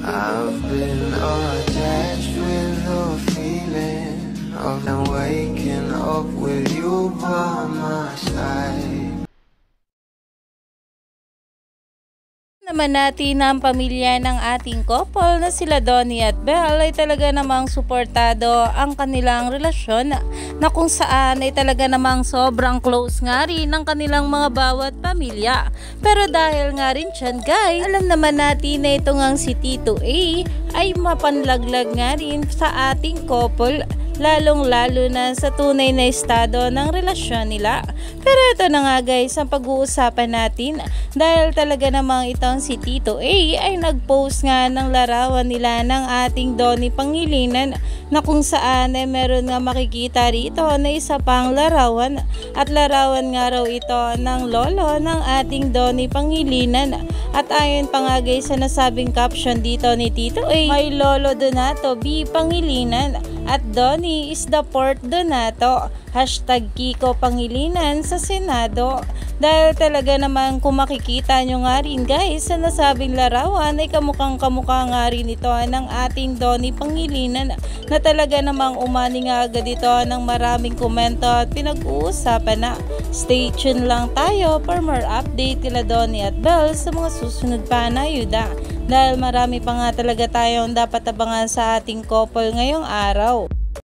I've been attached with the feeling of waking up with you by my side. Naman natin ang pamilya ng ating couple na sila Donnie at Belle ay talaga namang suportado ang kanilang relasyon na kung saan ay talaga namang sobrang close nga rin ng kanilang mga bawat pamilya. Pero dahil nga rin dyan guys, alam naman natin na ito ngang si Tito A ay mapanlaglag nga rin sa ating couple, lalong-lalo na sa tunay na estado ng relasyon nila. Pero ito na nga guys ang pag-uusapan natin dahil talaga namang itong si Tito A ay nag-post nga ng larawan nila ng ating Donnie Pangilinan na kung saan ay meron nga makikita rito na isa pang larawan at larawan nga raw ito ng lolo ng ating Donnie Pangilinan. At ayon pa nga guys sa nasabing caption dito ni Tito A, may Lolo Donato B. Pangilinan at Donnie is the fourth Donato. Hashtag Kiko Pangilinan sa Senado. Dahil talaga naman kung makikita nyo nga rin guys sa nasabing larawan ay kamukhang kamukha nga rin ito ng ating Donnie Pangilinan na talaga namang umani nga agad ito ng maraming komento at pinag-uusapan na. Stay tuned lang tayo for more update kila Donnie at Belle sa mga susunod pa na ayuda. Dahil marami pa nga talaga tayong dapat abangan sa ating couple ngayong araw.